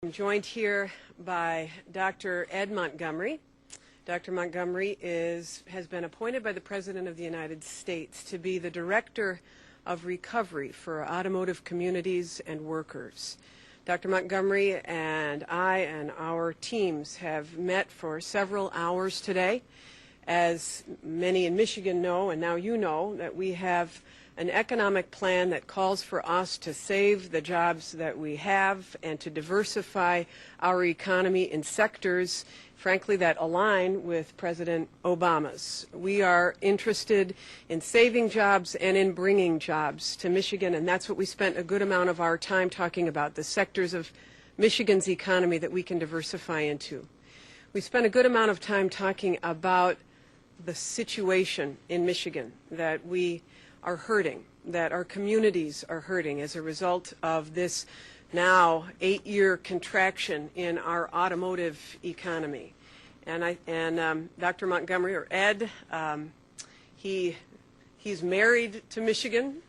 I'm joined here by Dr. Ed Montgomery. Dr. Montgomery has been appointed by the President of the United States to be the Director of Recovery for automotive communities and workers. Dr. Montgomery and I and our teams have met for several hours today. As many in Michigan know, and now you know, that we have an economic plan that calls for us to save the jobs that we have and to diversify our economy in sectors, frankly, that align with President Obama's. We are interested in saving jobs and in bringing jobs to Michigan, and that's what we spent a good amount of our time talking about, the sectors of Michigan's economy that we can diversify into. We spent a good amount of time talking about the situation in Michigan, that we are hurting, that our communities are hurting as a result of this now 8-year contraction in our automotive economy. And Dr. Montgomery, or Ed, he's married to Michigan.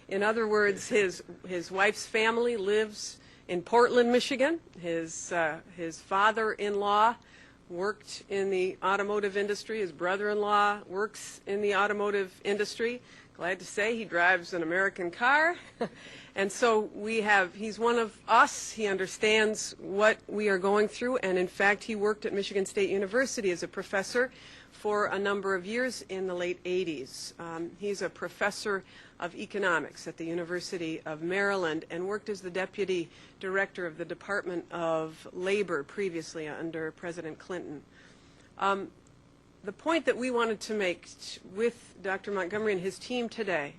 In other words, his wife's family lives in Portland, Michigan. His father-in-law worked in the automotive industry. His brother-in-law works in the automotive industry. Glad to say he drives an American car. And so he's one of us. He understands what we are going through. And in fact, he worked at Michigan State University as a professor for a number of years in the late 80s. He's a professor of economics at the University of Maryland and worked as the deputy director of the Department of Labor previously under President Clinton. The point that we wanted to make with Dr. Montgomery and his team today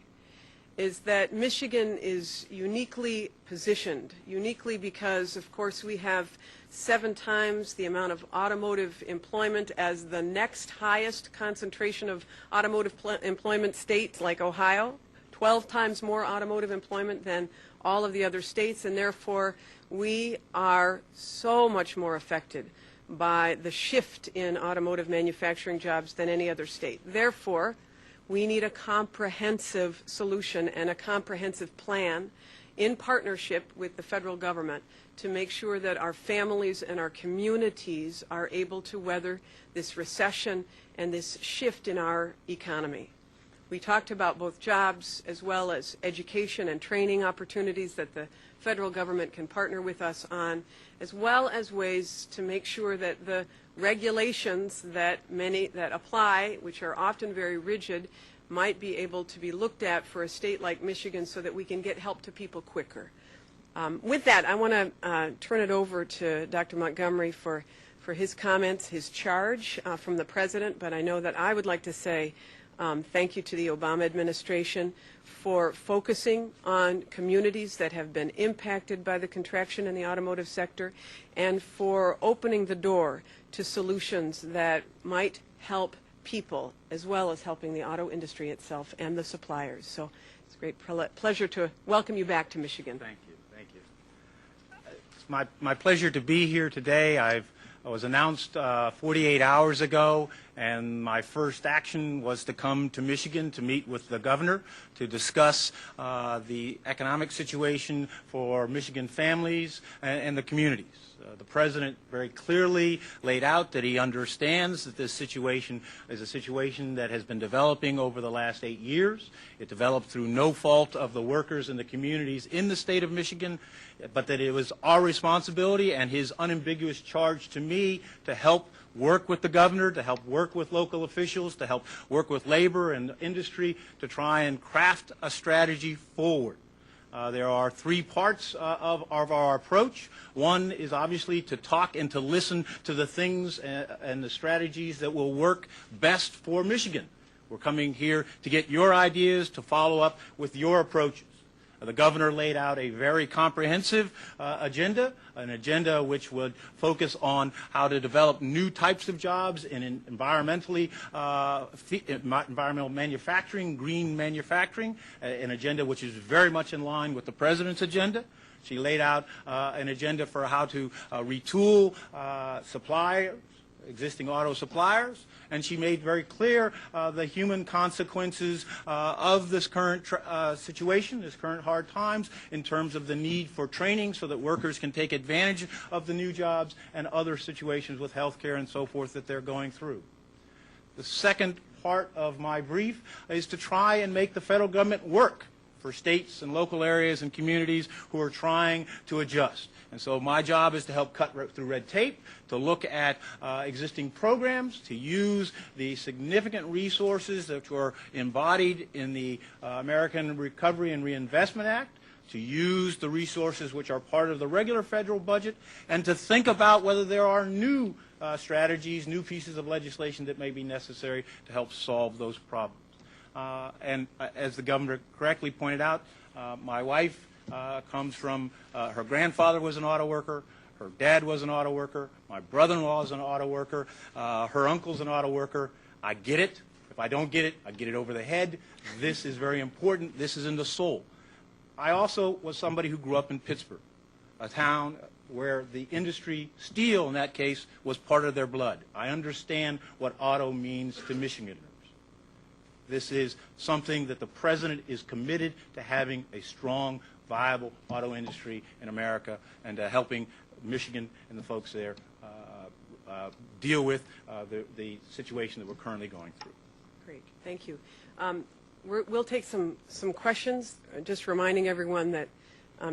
is that Michigan is uniquely positioned, uniquely because, of course, we have 7 times the amount of automotive employment as the next highest concentration of automotive employment state like Ohio, 12 times more automotive employment than all of the other states, and therefore we are so much more affected by the shift in automotive manufacturing jobs than any other state. Therefore, we need a comprehensive solution and a comprehensive plan in partnership with the federal government to make sure that our families and our communities are able to weather this recession and this shift in our economy. We talked about both jobs as well as education and training opportunities that the federal government can partner with us on, as well as ways to make sure that the regulations that apply, which are often very rigid, might be able to be looked at for a state like Michigan so that we can get help to people quicker. With that, I want to turn it over to Dr. Montgomery for his comments, his charge from the President, but I know that I would like to say thank you to the Obama administration for focusing on communities that have been impacted by the contraction in the automotive sector and for opening the door to solutions that might help people as well as helping the auto industry itself and the suppliers. So it's a great pleasure to welcome you back to Michigan. Thank you. Thank you. It's my pleasure to be here today. I was announced 48 hours ago, and my first action was to come to Michigan to meet with the governor to discuss the economic situation for Michigan families and the communities. The President very clearly laid out that he understands that this situation is a situation that has been developing over the last 8 years. It developed through no fault of the workers and the communities in the state of Michigan, but that it was our responsibility and his unambiguous charge to me to help work with the governor, to help work with local officials, to help work with labor and industry to try and craft a strategy forward. There are 3 parts of our approach. One is obviously to talk and to listen to the things and the strategies that will work best for Michigan. We're coming here to get your ideas, to follow up with your approaches. The governor laid out a very comprehensive agenda, an agenda which would focus on how to develop new types of jobs in environmental manufacturing, green manufacturing, an agenda which is very much in line with the President's agenda. She laid out an agenda for how to retool suppliers existing auto suppliers, and she made very clear the human consequences of this current situation, this current hard times, in terms of the need for training so that workers can take advantage of the new jobs and other situations with health care and so forth that they're going through. The second part of my brief is to try and make the federal government work for states and local areas and communities who are trying to adjust. And so my job is to help cut through red tape, to look at existing programs, to use the significant resources that were embodied in the American Recovery and Reinvestment Act, to use the resources which are part of the regular federal budget, and to think about whether there are new strategies, new pieces of legislation that may be necessary to help solve those problems. And as the governor correctly pointed out, my wife comes from, her grandfather was an auto worker, her dad was an auto worker, my brother-in-law is an auto worker, her uncle's an auto worker. I get it. If I don't get it, I get it over the head. This is very important. This is in the soul. I also was somebody who grew up in Pittsburgh, a town where the industry, steel in that case, was part of their blood. I understand what auto means to Michiganders. This is something that the President is committed to having a strong, viable auto industry in America and helping Michigan and the folks there deal with the situation that we're currently going through. Great, thank you. We'll take some questions, just reminding everyone that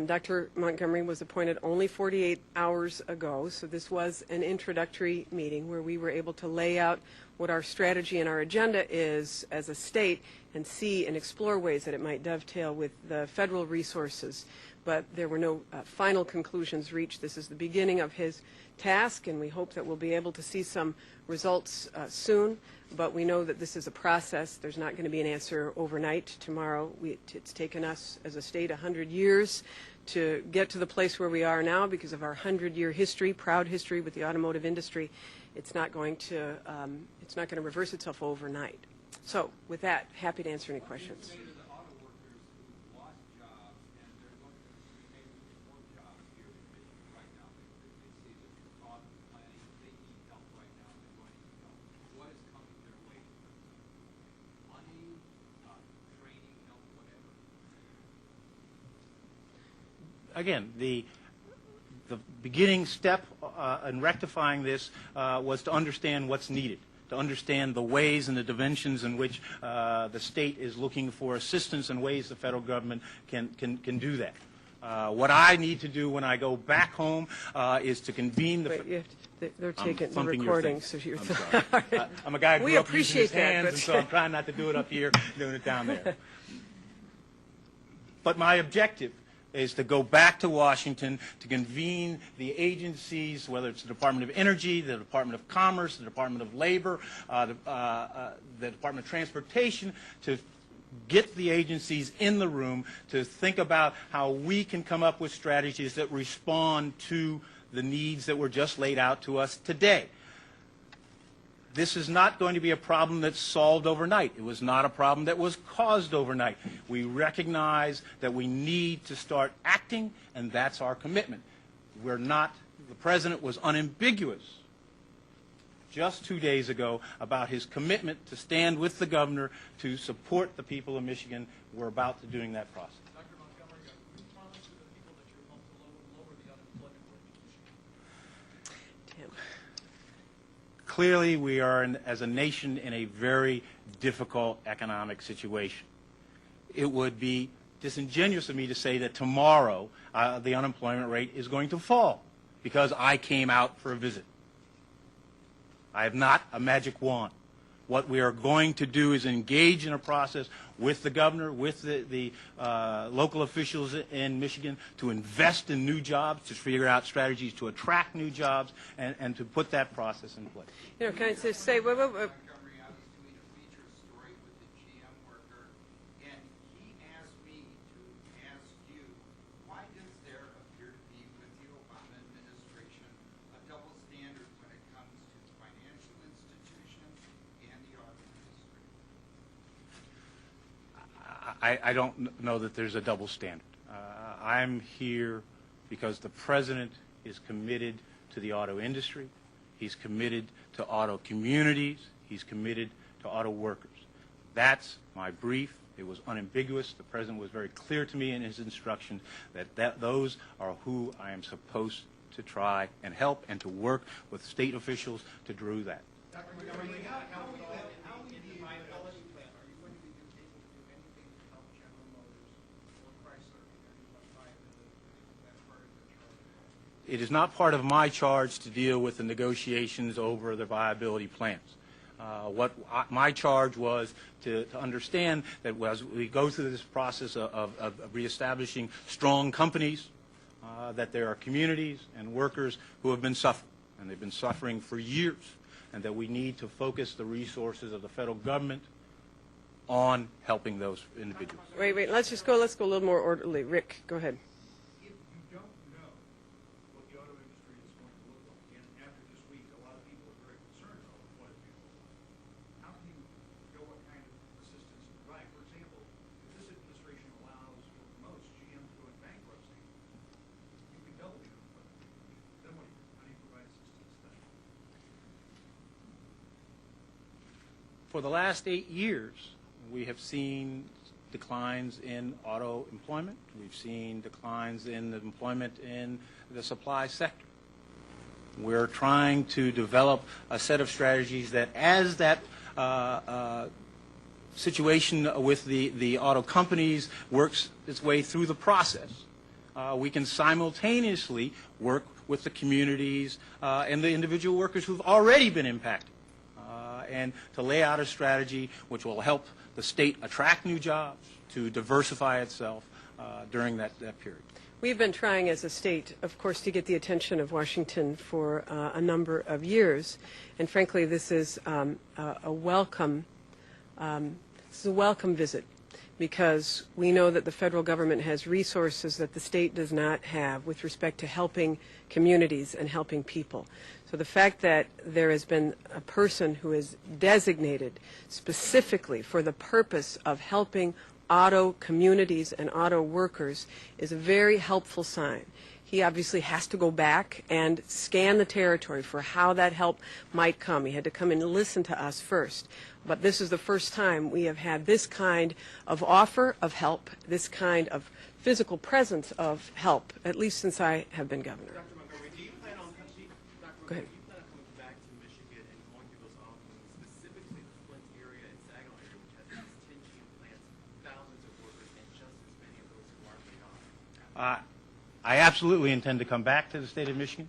Dr. Montgomery was appointed only 48 hours ago, so this was an introductory meeting where we were able to lay out what our strategy and our agenda is as a state and see and explore ways that it might dovetail with the federal resources. But there were no final conclusions reached. This is the beginning of his task, and we hope that we'll be able to see some results soon. But we know that this is a process. There's not going to be an answer overnight. Tomorrow, it's taken us as a state 100 years to get to the place where we are now because of our 100-year history, proud history with the automotive industry. It's not going to reverse itself overnight. So, with that, happy to answer any questions. Again, the beginning step in rectifying this was to understand what's needed, to understand the ways and the dimensions in which the state is looking for assistance and ways the federal government can do that. What I need to do when I go back home is to convene the... Wait, they're taking the recording, so you're... I'm a guy who grew up using his hands, but... and so I'm trying not to do it up here, doing it down there. But my objective is to go back to Washington to convene the agencies, whether it's the Department of Energy, the Department of Commerce, the Department of Labor, the Department of Transportation, to get the agencies in the room to think about how we can come up with strategies that respond to the needs that were just laid out to us today. This is not going to be a problem that's solved overnight. It was not a problem that was caused overnight. We recognize that we need to start acting, and that's our commitment. We're not, the President was unambiguous just 2 days ago about his commitment to stand with the governor to support the people of Michigan. We're about to doing that process. Dr. Montgomery, who promised to the people that you're going to lower the unemployment rate in Michigan? Tim. Clearly, we are, as a nation, in a very difficult economic situation. It would be disingenuous of me to say that tomorrow the unemployment rate is going to fall because I came out for a visit. I have not a magic wand. What we are going to do is engage in a process with the governor, with the local officials in Michigan to invest in new jobs, to figure out strategies to attract new jobs, and to put that process in place. You know, can I just say, Montgomery, I was doing a feature story with the GM worker, and he asked me to ask you, why does there appear to be, with the Obama administration, a double standard when it comes to financial institutions and the auto industry? I don't know that there's a double standard. I'm here because the President is committed to the auto industry. He's committed to auto communities. He's committed to auto workers. That's my brief. It was unambiguous. The President was very clear to me in his instructions that those are who I am supposed to try and help and to work with state officials to do that. Dr. Montgomery, how will you provide a policy plan? Are you going to be able to do anything to help General Motors or Chrysler in that part of the charge? It is not part of my charge to deal with the negotiations over the viability plans. My charge was to understand that as we go through this process of reestablishing strong companies, that there are communities and workers who have been suffering, and they've been suffering for years, and that we need to focus the resources of the federal government on helping those individuals. Wait, let's go a little more orderly. Rick, go ahead. If you don't know what the auto industry is going to look like, and after this week, a lot of people are very concerned about what it's going to look like, how can you know what kind of assistance to provide? For example, if this administration allows or promotes GM to go in bankruptcy, you can double the unemployment. Then what do you, how do you provide assistance then? For the last 8 years, we have seen declines in auto employment. We've seen declines in the employment in the supply sector. We're trying to develop a set of strategies that as that situation with the auto companies works its way through the process, we can simultaneously work with the communities and the individual workers who've already been impacted, and to lay out a strategy which will help the state attract new jobs, to diversify itself during that period. We've been trying as a state, of course, to get the attention of Washington for a number of years, and frankly, this is a welcome visit, because we know that the federal government has resources that the state does not have with respect to helping communities and helping people. So the fact that there has been a person who is designated specifically for the purpose of helping auto communities and auto workers is a very helpful sign. He obviously has to go back and scan the territory for how that help might come. He had to come and listen to us first. But this is the first time we have had this kind of offer of help, this kind of physical presence of help, at least since I have been governor. Dr. Montgomery, do you plan on coming back to Michigan and going through those offices, specifically the Flint area and Saginaw area, which has these 10 GM plants, thousands of workers, and just as many of those who are laid off? I absolutely intend to come back to the state of Michigan.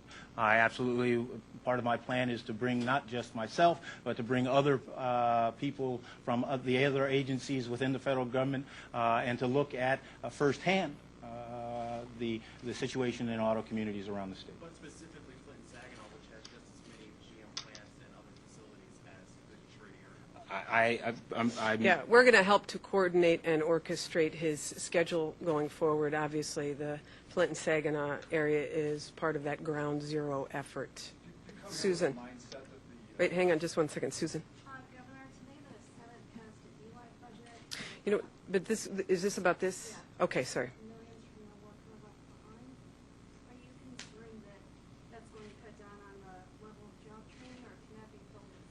Part of my plan is to bring not just myself, but to bring other people from the other agencies within the federal government and to look at firsthand the situation in auto communities around the state. But specifically Flint and Saginaw, which has just as many GM plants and other facilities as the Detroit area. Yeah, we're going to help to coordinate and orchestrate his schedule going forward. Obviously, the Flint and Saginaw area is part of that ground zero effort. Susan. Wait, hang on just one second. Susan. Governor, today the Senate passed a DUI budget. You know, but is this about this? Yeah. Okay, sorry. Millions from the worker left behind. Are you concerned that that's going to cut down on the level of job training, or can that be filled with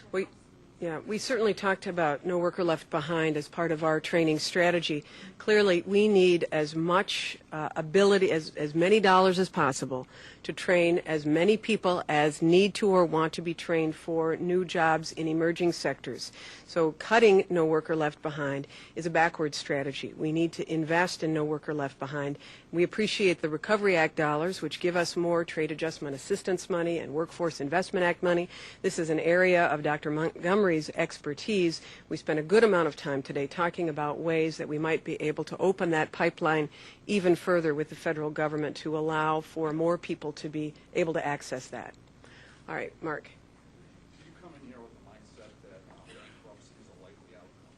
stimulus? Yeah, we certainly talked about No Worker Left Behind as part of our training strategy. Clearly, we need as much ability, as many dollars as possible to train as many people as need to or want to be trained for new jobs in emerging sectors. So cutting No Worker Left Behind is a backward strategy. We need to invest in No Worker Left Behind. We appreciate the Recovery Act dollars, which give us more trade adjustment assistance money and Workforce Investment Act money. This is an area of Dr. Montgomery's expertise. We spent a good amount of time today talking about ways that we might be able to open that pipeline even further with the federal government to allow for more people to be able to access that. All right, Mark. You come in here with the mindset that bankruptcy is a likely outcome?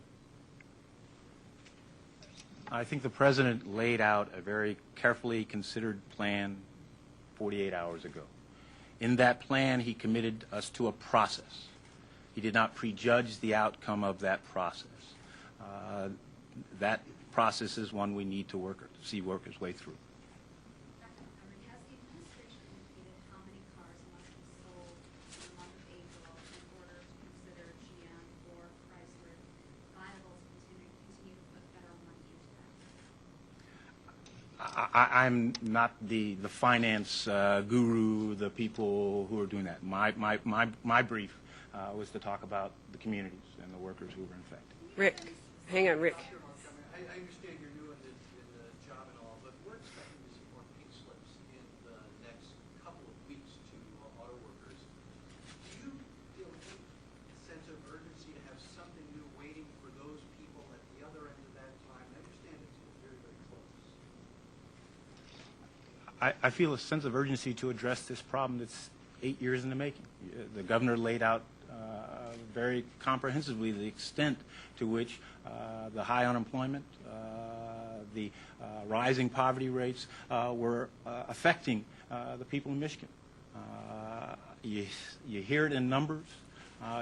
I think the President laid out a very carefully considered plan 48 hours ago. In that plan, he committed us to a process. He did not prejudge the outcome of that process. That process is one we need to work its way through. Has the administration indicated how many cars must be sold I'm not the finance guru, the people who are doing that. My brief was to talk about the communities and the workers who were infected. Rick, hang on, Rick. Dr. Montgomery, I understand you're new in the job and all, but we're expecting to see more pink slips in the next couple of weeks to auto workers. Do you feel any sense of urgency to have something new waiting for those people at the other end of that time? I understand it's very, very close. I feel a sense of urgency to address this problem that's 8 years in the making. The governor laid out very comprehensively the extent to which the high unemployment, the rising poverty rates were affecting the people in Michigan. You hear it in numbers,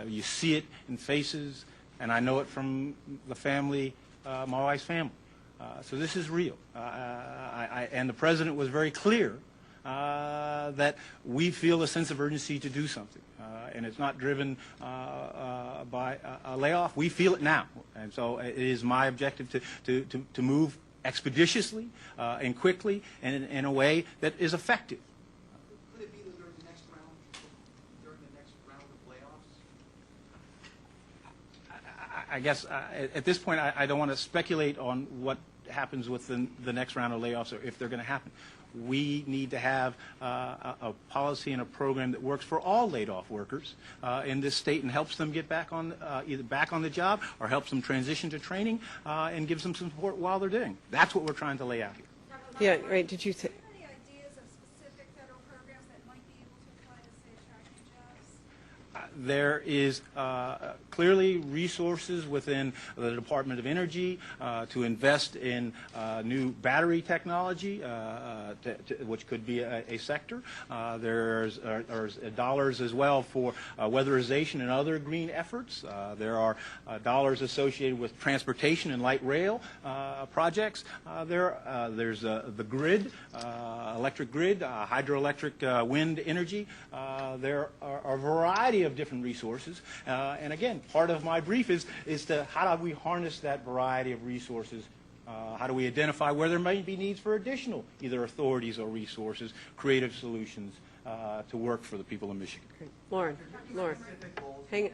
you see it in faces, and I know it from the family, my wife's family. So this is real. And the president was very clear that we feel a sense of urgency to do something. And it's not driven by a layoff. We feel it now. And so it is my objective to move expeditiously and quickly and in a way that is effective. Could it be that during the next round of layoffs? I guess at this point I don't want to speculate on what happens with the next round of layoffs or if they're going to happen. We need to have a policy and a program that works for all laid-off workers in this state and helps them get back on either back on the job or helps them transition to training and gives them some support while they're doing. That's what we're trying to lay out here. Yeah, right, did you say? Do you have any ideas of specific federal programs that might be able to apply to, say, attract new jobs? There is clearly resources within the Department of Energy to invest in new battery technology, which could be a sector. There's dollars as well for weatherization and other green efforts. There are dollars associated with transportation and light rail projects. There's the grid, electric grid, hydroelectric wind energy. There are a variety of different resources. And again, part of my brief is to how do we harness that variety of resources? How do we identify where there may be needs for additional either authorities or resources, creative solutions to work for the people of Michigan? Lauren, hang on.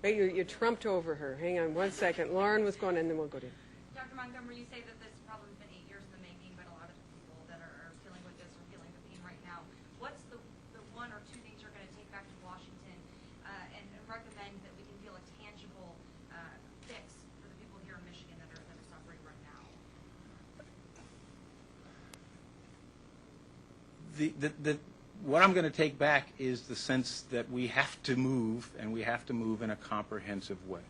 Wait, you trumped over her. Hang on one second. Lauren was going, and then we'll go to you. Dr. Montgomery, you say that this problem has been 8 years in the making, but a lot of people that are dealing with this are feeling the pain right now. What's the one or two things you're going to take back to Washington and recommend that we can feel a tangible fix for the people here in Michigan that are suffering right now? What I'm going to take back is the sense that we have to move, and we have to move in a comprehensive way.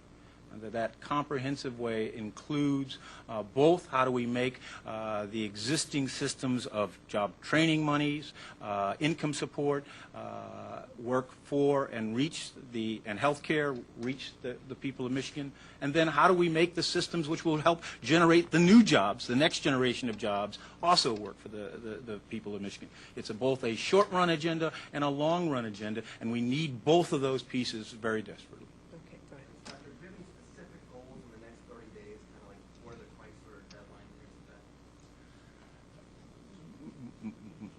And that comprehensive way includes both how do we make the existing systems of job training monies, income support, work for and reach and health care reach the people of Michigan, and then how do we make the systems which will help generate the new jobs, the next generation of jobs, also work for the people of Michigan. It's both a short-run agenda and a long-run agenda, and we need both of those pieces very desperately. Okay, go ahead. Doctor, do you have any specific goals in the next 30 days, kind of like what are the Chrysler deadline things like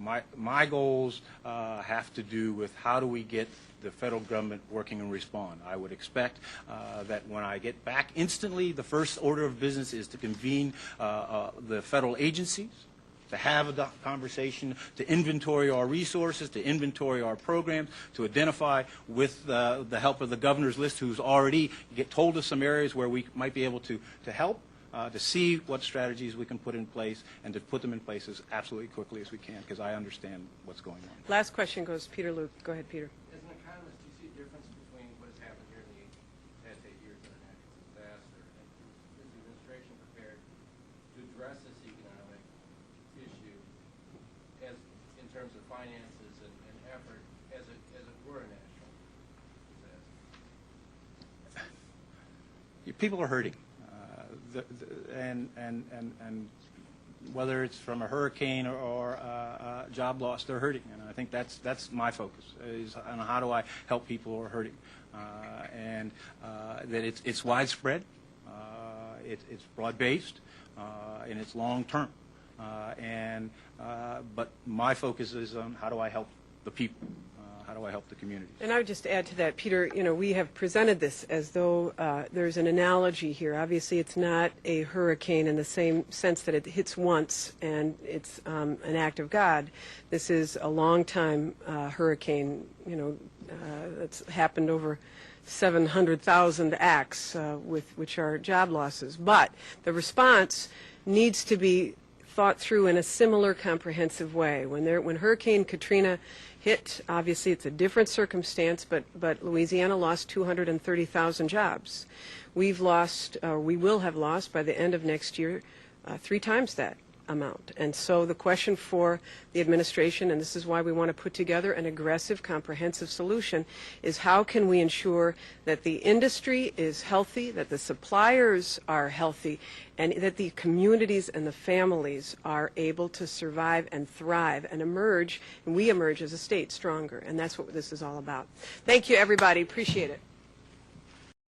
that? My goals have to do with how do we get the federal government working and respond. I would expect that when I get back instantly, the first order of business is to convene the federal agencies, to have a conversation, to inventory our resources, to inventory our programs, to identify with the help of the governor's list who's already told us some areas where we might be able to help, to see what strategies we can put in place and to put them in place as absolutely quickly as we can because I understand what's going on. Last question goes to Peter Luke. Go ahead, Peter. As an economist, do you see a difference between what has happened here in the past 8 years and a natural disaster? And is the administration prepared to address this economic issue as in terms of finances and effort as it were a national disaster? People are hurting. And whether it's from a hurricane or job loss, they're hurting. And I think that's my focus, is on how do I help people who are hurting. And that it's widespread, it's broad-based, and it's long-term. But my focus is on how do I help the people, how do I help the community. And I would just add to that, Peter, we have presented this as though there's an analogy here. Obviously, it's not a hurricane in the same sense that it hits once and it's an act of God. This is a long-time hurricane, that's happened over 700,000 acts, which are job losses. But the response needs to be thought through in a similar comprehensive way. When Hurricane Katrina hit, obviously it's a different circumstance, but Louisiana lost 230,000 jobs. We will have lost by the end of next year 3 times that amount. And so the question for the administration, and this is why we want to put together an aggressive, comprehensive solution, is how can we ensure that the industry is healthy, that the suppliers are healthy, and that the communities and the families are able to survive and thrive and emerge, and we emerge as a state stronger. And that's what this is all about. Thank you, everybody. Appreciate it.